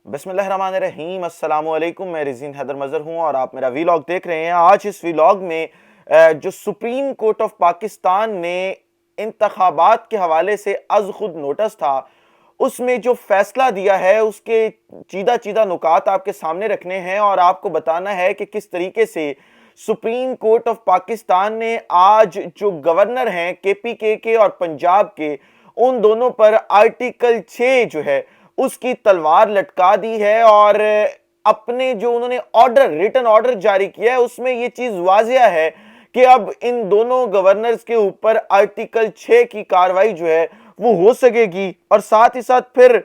بسم اللہ الرحمن الرحیم، السلام علیکم۔ میں رزین حیدر مظہر ہوں اور آپ میرا ویلاگ دیکھ رہے ہیں۔ آج اس ویلاگ میں جو سپریم کورٹ آف پاکستان نے انتخابات کے حوالے سے از خود نوٹس تھا، اس میں جو فیصلہ دیا ہے اس کے چیدہ چیدہ نکات آپ کے سامنے رکھنے ہیں اور آپ کو بتانا ہے کہ کس طریقے سے سپریم کورٹ آف پاکستان نے آج جو گورنر ہیں کے کے اور پنجاب کے، ان دونوں پر آرٹیکل 6 جو ہے اس کی تلوار لٹکا دی ہے، اور اپنے جو انہوں نے ریٹن آرڈر جاری کیا ہے اس میں یہ چیز واضح ہے کہ اب ان دونوں گورنرز کے اوپر آرٹیکل 6 کی کاروائی جو ہے وہ ہو سکے گی، اور ساتھ ہی ساتھ پھر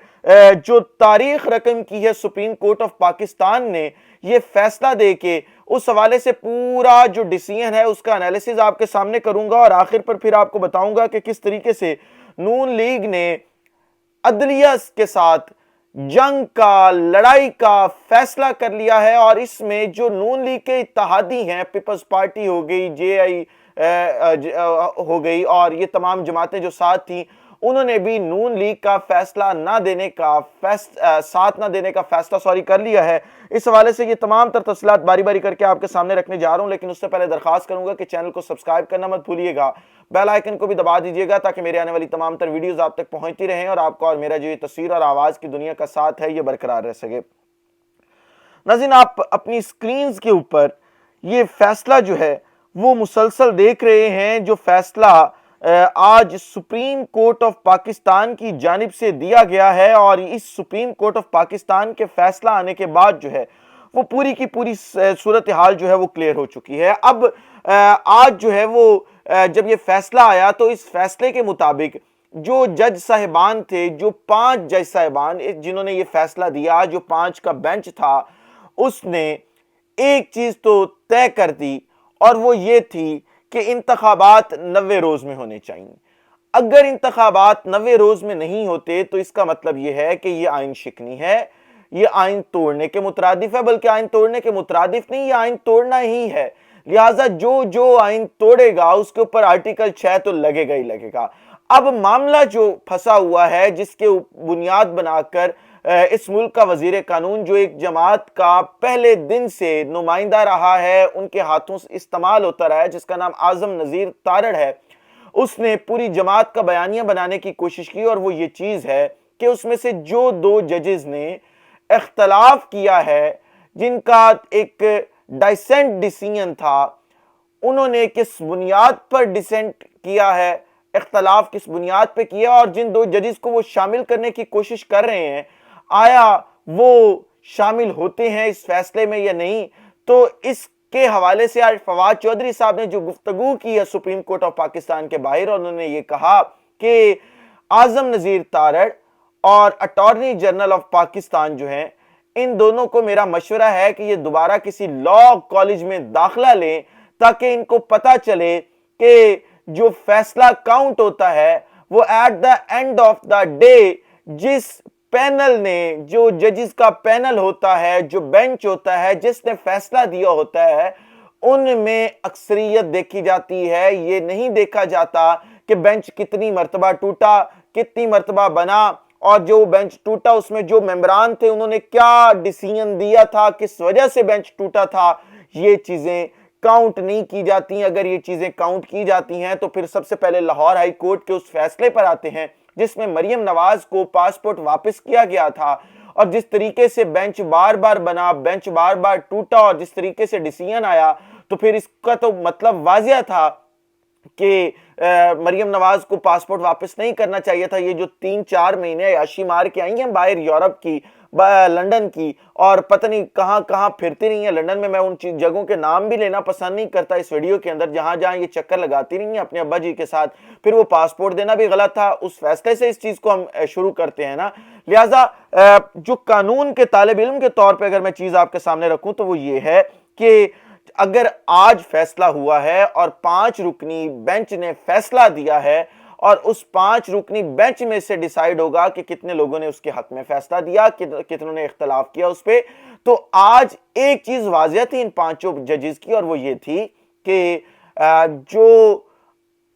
جو تاریخ رقم کی ہے سپریم کورٹ آف پاکستان نے یہ فیصلہ دے کے، اس حوالے سے پورا جو ڈیسیژن ہے اس کا انالیسز آپ کے سامنے کروں گا، اور آخر پر پھر آپ کو بتاؤں گا کہ کس طریقے سے نون لیگ نے عدلیہ کے ساتھ جنگ کا، لڑائی کا فیصلہ کر لیا ہے، اور اس میں جو نون لیگ کے اتحادی ہیں، پیپلز پارٹی ہو گئی، جے آئی ہو گئی، اور یہ تمام جماعتیں جو ساتھ تھیں، انہوں نے بھی نون لیگ کا فیصلہ نہ دینے کا ساتھ نہ دینے کا فیصلہ کر لیا ہے۔ اس حوالے سے یہ تمام تر تفصیلات باری باری کر کے آپ کے سامنے رکھنے جا رہا ہوں، لیکن اس سے پہلے درخواست کروں گا کہ چینل کو سبسکرائب کرنا مت بھولیے گا، بیل آئیکن کو بھی دبا دیجیے گا تاکہ میرے آنے والی تمام تر ویڈیوز آپ تک پہنچتی رہیں اور آپ کو اور میرا جو یہ تصویر اور آواز کی دنیا کا ساتھ ہے یہ برقرار رہ سکے۔ ناظرین، آپ اپنی سکرینز کے اوپر یہ فیصلہ جو ہے وہ مسلسل دیکھ رہے ہیں، جو فیصلہ آج سپریم کورٹ آف پاکستان کی جانب سے دیا گیا ہے، اور اس سپریم کورٹ آف پاکستان کے فیصلہ آنے کے بعد جو ہے وہ پوری کی پوری صورتحال جو ہے وہ کلیئر ہو چکی ہے۔ اب آج جو ہے وہ جب یہ فیصلہ آیا تو اس فیصلے کے مطابق جو جج صاحبان تھے، جو 5 جج صاحبان جنہوں نے یہ فیصلہ دیا، جو 5 کا بینچ تھا، اس نے ایک چیز تو طے کر دی، اور وہ یہ تھی کہ انتخابات 90 روز میں ہونے چاہیے۔ اگر انتخابات 90 روز میں نہیں ہوتے تو اس کا مطلب یہ ہے کہ یہ آئین شکنی ہے، یہ آئین توڑنے کے مترادف ہے، بلکہ آئین توڑنے کے مترادف نہیں، یہ آئین توڑنا ہی ہے۔ لہٰذا جو آئین توڑے گا اس کے اوپر آرٹیکل 6 تو لگے گا ہی لگے گا۔ اب معاملہ جو پھنسا ہوا ہے، جس کے بنیاد بنا کر اس ملک کا وزیر قانون، جو ایک جماعت کا پہلے دن سے نمائندہ رہا ہے، ان کے ہاتھوں سے استعمال ہوتا رہا ہے، جس کا نام اعظم نذیر تارڑ ہے، اس نے پوری جماعت کا بیانیہ بنانے کی کوشش کی، اور وہ یہ چیز ہے کہ اس میں سے جو 2 ججز نے اختلاف کیا ہے، جن کا ایک ڈائسنٹ ڈیسیژن تھا، انہوں نے کس بنیاد پر ڈیسنٹ کیا ہے، اختلاف کس بنیاد پہ کیا، اور جن 2 ججز کو وہ شامل کرنے کی کوشش کر رہے ہیں، آیا وہ شامل ہوتے ہیں اس فیصلے میں یا نہیں؟ تو اس کے حوالے سے آج فواد چودھری صاحب نے جو گفتگو کی ہے سپریم کورٹ آف پاکستان کے باہر، انہوں نے یہ کہا کہ اعظم نذیر تارڑ اور اٹارنی جنرل آف پاکستان جو ہیں، ان دونوں کو میرا مشورہ ہے کہ یہ دوبارہ کسی لاء کالج میں داخلہ لیں، تاکہ ان کو پتا چلے کہ جو فیصلہ کاؤنٹ ہوتا ہے وہ at the end of the day جس پینل نے، جو ججز کا پینل ہوتا ہے، جو بینچ ہوتا ہے، جس نے فیصلہ دیا ہوتا ہے، ان میں اکثریت دیکھی جاتی ہے۔ یہ نہیں دیکھا جاتا کہ بینچ کتنی مرتبہ ٹوٹا، کتنی مرتبہ بنا، اور جو بینچ ٹوٹا اس میں جو ممبران تھے انہوں نے کیا ڈیسیژن دیا تھا، کس وجہ سے بینچ ٹوٹا تھا۔ یہ چیزیں کاؤنٹ نہیں کی جاتی ہیں۔ اگر یہ چیزیں کاؤنٹ کی جاتی ہیں تو پھر سب سے پہلے لاہور ہائی کورٹ کے اس فیصلے پر آتے ہیں جس میں مریم نواز کو پاسپورٹ واپس کیا گیا تھا، اور جس طریقے سے بینچ بار بار بنا، بینچ بار بار ٹوٹا، اور جس طریقے سے ڈیسیژن آیا، تو پھر اس کا تو مطلب واضح تھا کہ مریم نواز کو پاسپورٹ واپس نہیں کرنا چاہیے تھا۔ یہ جو 3-4 مہینے عیاشی مار کے آئی ہیں باہر، یورپ کی، لنڈن کی، اور پتہ نہیں کہاں کہاں پھرتی رہی ہیں۔ لنڈن میں ان جگہوں کے نام بھی لینا پسند نہیں کرتا اس ویڈیو کے اندر، جہاں جہاں یہ چکر لگاتی رہی ہیں اپنے ابا جی کے ساتھ۔ پھر وہ پاسپورٹ دینا بھی غلط تھا۔ اس فیصلے سے اس چیز کو ہم شروع کرتے ہیں نا۔ لہٰذا جو قانون کے طالب علم کے طور پہ اگر میں چیز آپ کے سامنے رکھوں تو وہ یہ ہے کہ اگر آج فیصلہ ہوا ہے اور 5 رکنی بینچ نے فیصلہ دیا ہے، اور اس 5 رکنی بینچ میں سے ڈیسائیڈ ہوگا کہ کتنے لوگوں نے اس کے حق میں فیصلہ دیا، کتنوں نے اختلاف کیا اس پہ، تو آج ایک چیز واضح تھی ان 5 ججز کی، اور وہ یہ تھی کہ جو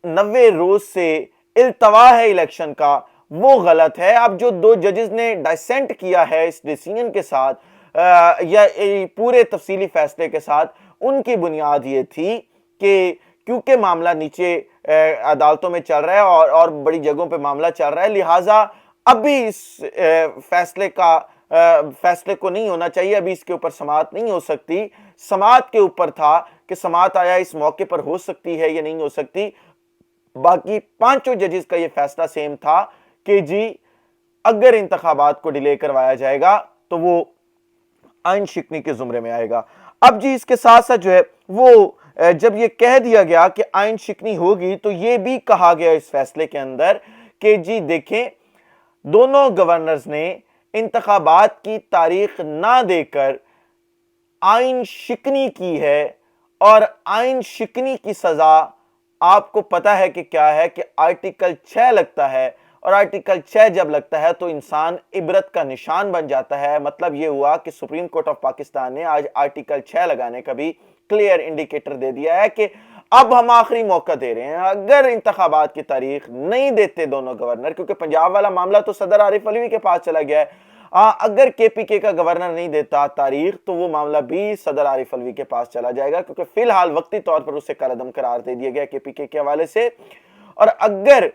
90 روز سے التوا ہے الیکشن کا، وہ غلط ہے۔ اب جو دو ججز نے ڈائسنٹ کیا ہے اس ڈیسیژن کے ساتھ یا پورے تفصیلی فیصلے کے ساتھ، ان کی بنیاد یہ تھی کہ کیونکہ معاملہ نیچے عدالتوں میں چل رہا ہے اور بڑی جگہوں پہ معاملہ چل رہا ہے، لہٰذا ابھی اس فیصلے کو نہیں ہونا چاہیے، ابھی اس کے اوپر سماعت نہیں ہو سکتی۔ سماعت کے اوپر تھا کہ سماعت آیا اس موقع پر ہو سکتی ہے یا نہیں ہو سکتی۔ باقی پانچوں ججز کا یہ فیصلہ سیم تھا کہ جی اگر انتخابات کو ڈیلے کروایا جائے گا تو وہ آئین شکنی کے زمرے میں آئے گا۔ اب جی اس کے ساتھ ساتھ جو ہے وہ جب یہ کہہ دیا گیا کہ آئین شکنی ہوگی تو یہ بھی کہا گیا اس فیصلے کے اندر کہ جی دیکھیں دونوں گورنرز نے انتخابات کی تاریخ نہ دے کر آئین شکنی کی ہے، اور آئین شکنی کی سزا آپ کو پتہ ہے کہ کیا ہے، کہ آرٹیکل 6 لگتا ہے، اور آرٹیکل 6 جب لگتا ہے تو انسان عبرت کا نشان بن جاتا ہے۔ مطلب یہ ہوا کہ سپریم کورٹ آف پاکستان نے آج آرٹیکل 6 لگانے کا بھی کلیئر انڈیکیٹر دے دیا ہے کہ اب ہم آخری موقع دے رہے ہیں۔ اگر انتخابات کی تاریخ نہیں دیتے دونوں گورنر، کیونکہ پنجاب والا معاملہ تو صدر عارف علوی کے پاس چلا گیا ہے، اگر کے پی کے کا گورنر نہیں دیتا تاریخ تو وہ معاملہ بھی صدر عارف علوی کے پاس چلا جائے گا، کیونکہ فی الحال وقتی طور پر اسے کالعدم قرار دے دیا گیا کے پی کے حوالے سے۔ اور اگر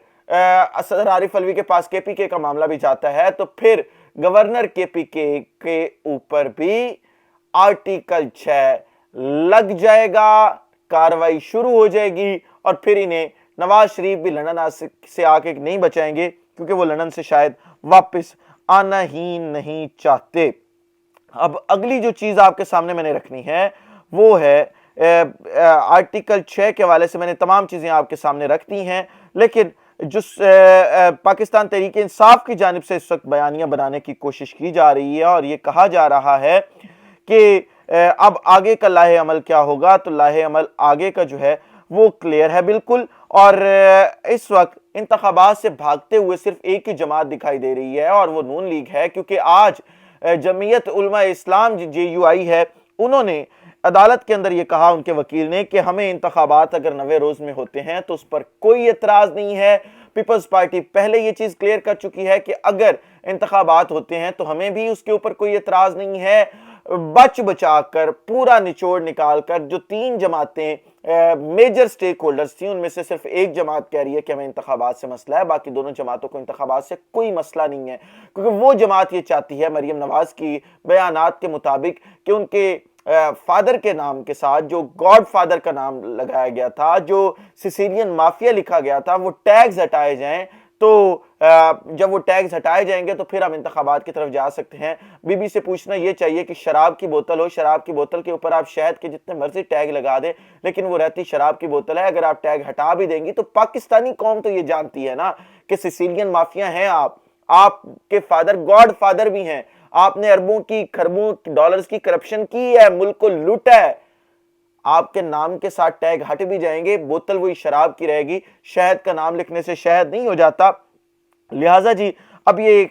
صدر عارف علوی کے پاس کے پی کے کا معاملہ بھی جاتا ہے تو پھر گورنر کے پی کے اوپر بھی آرٹیکل 6 لگ جائے گا، کاروائی شروع ہو جائے گی، اور پھر انہیں نواز شریف بھی لندن سے آ کے نہیں بچائیں گے، کیونکہ وہ لندن سے شاید واپس آنا ہی نہیں چاہتے۔ اب اگلی جو چیز آپ کے سامنے میں نے رکھنی ہے وہ ہے آرٹیکل 6 کے حوالے سے میں نے تمام چیزیں آپ کے سامنے رکھ دی ہیں، لیکن جو پاکستان تحریک انصاف کی جانب سے اس وقت بیانیہ بنانے کی کوشش کی جا رہی ہے، اور یہ کہا جا رہا ہے کہ اب آگے کا لاہے عمل کیا ہوگا، تو لاہے عمل آگے کا جو ہے وہ کلیئر ہے بالکل۔ اور اس وقت انتخابات سے بھاگتے ہوئے صرف ایک ہی جماعت دکھائی دے رہی ہے، اور وہ نون لیگ ہے، کیونکہ آج جمعیت علماء اسلام جے یو آئی ہے، انہوں نے عدالت کے اندر یہ کہا ان کے وکیل نے کہ ہمیں انتخابات اگر 90 روز میں ہوتے ہیں تو اس پر کوئی اعتراض نہیں ہے۔ پیپلز پارٹی پہلے یہ چیز کلیئر کر چکی ہے کہ اگر انتخابات ہوتے ہیں تو ہمیں بھی اس کے اوپر کوئی اعتراض نہیں ہے۔ بچ بچا کر پورا نچوڑ نکال کر جو 3 جماعتیں میجر سٹیک ہولڈرز تھیں، ان میں سے صرف ایک جماعت کہہ رہی ہے کہ ہمیں انتخابات سے مسئلہ ہے، باقی دونوں جماعتوں کو انتخابات سے کوئی مسئلہ نہیں ہے، کیونکہ وہ جماعت یہ چاہتی ہے مریم نواز کی بیانات کے مطابق کہ ان کے فادر کے نام کے ساتھ جو گاڈ فادر کا نام لگایا گیا تھا، جو سیسیلین مافیا لکھا گیا تھا، وہ ٹیگز ہٹائے جائیں، تو جب وہ ٹیگز ہٹائے جائیں گے تو پھر ہم انتخابات کی طرف جا سکتے ہیں۔ بی بی سے پوچھنا یہ چاہیے کہ شراب کی بوتل ہو، شراب کی بوتل کے اوپر آپ شہد کے جتنے مرضی ٹیگ لگا دیں، لیکن وہ رہتی شراب کی بوتل ہے۔ اگر آپ ٹیگ ہٹا بھی دیں گی تو پاکستانی قوم تو یہ جانتی ہے نا کہ سیسیلین مافیا ہیں آپ کے فادر گاڈ فادر بھی ہیں، آپ نے اربوں کی کھربوں ڈالرز کی کرپشن کی ہے، ملک کو لوٹا ہے۔ آپ کے نام کے ساتھ ٹیگ ہٹ بھی جائیں گے، بوتل وہی شراب کی رہے گی، شہد کا نام لکھنے سے شہد نہیں ہو جاتا۔ لہٰذا جی اب یہ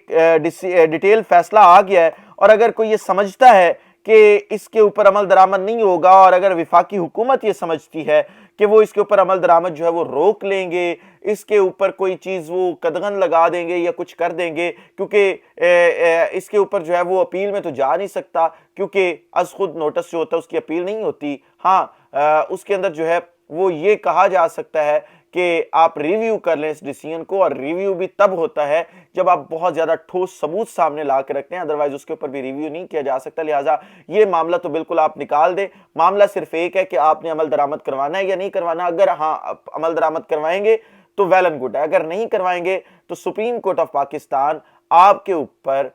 ڈیٹیل فیصلہ آ گیا ہے، اور اگر کوئی یہ سمجھتا ہے کہ اس کے اوپر عمل درآمد نہیں ہوگا، اور اگر وفاقی حکومت یہ سمجھتی ہے کہ وہ اس کے اوپر عمل درآمد جو ہے وہ روک لیں گے، اس کے اوپر کوئی چیز وہ قدغن لگا دیں گے یا کچھ کر دیں گے، کیونکہ اس کے اوپر جو ہے وہ اپیل میں تو جا نہیں سکتا، کیونکہ از خود نوٹس جو ہوتا ہے اس کی اپیل نہیں ہوتی۔ ہاں اس کے اندر جو ہے وہ یہ کہا جا سکتا ہے کہ آپ ریویو کر لیں اس ڈیسیژن کو، اور ریویو بھی تب ہوتا ہے جب آپ بہت زیادہ ٹھوس ثبوت سامنے لا کے رکھتے ہیں، ادروائز اس کے اوپر بھی ریویو نہیں کیا جا سکتا۔ لہٰذا یہ معاملہ تو بالکل آپ نکال دیں، معاملہ صرف ایک ہے کہ آپ نے عمل درآمد کروانا ہے یا نہیں کروانا۔ اگر ہاں عمل درآمد کروائیں گے تو ویل اینڈ گڈ ہے، اگر نہیں کروائیں گے تو سپریم کورٹ آف پاکستان آپ کے اوپر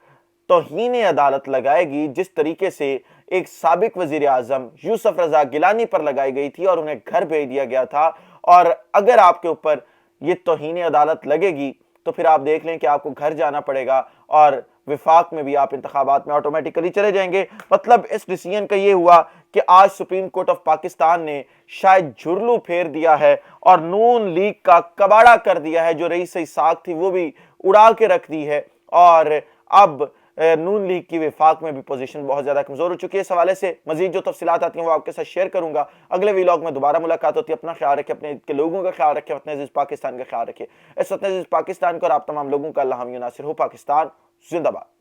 توہین عدالت لگائے گی، جس طریقے سے ایک سابق وزیر اعظم یوسف رضا گیلانی پر لگائی گئی تھی اور انہیں گھر بھیج دیا گیا تھا۔ اور اگر آپ کے اوپر یہ توہین عدالت لگے گی تو پھر آپ دیکھ لیں کہ آپ کو گھر جانا پڑے گا، اور وفاق میں بھی آپ انتخابات میں آٹومیٹکلی چلے جائیں گے۔ مطلب اس ڈیسیژن کا یہ ہوا کہ آج سپریم کورٹ آف پاکستان نے شاید جھرلو پھیر دیا ہے، اور نون لیگ کا کباڑا کر دیا ہے، جو رئیس اسحاق تھی وہ بھی اڑا کے رکھ دی ہے، اور اب نون لیگ کی وفاق میں بھی پوزیشن بہت زیادہ کمزور ہو چکی ہے۔ اس حوالے سے مزید جو تفصیلات آتی ہیں وہ آپ کے ساتھ شیئر کروں گا۔ اگلے ویلاگ میں دوبارہ ملاقات ہوتی ہے۔ اپنا خیال رکھیں، اپنے کے لوگوں کا خیال رکھیں، وطن عزیز پاکستان کا خیال رکھیں۔ اس وطن عزیز پاکستان کو اور آپ تمام لوگوں کا اللہ حامی و ناصر ہو۔ پاکستان زندہ باد۔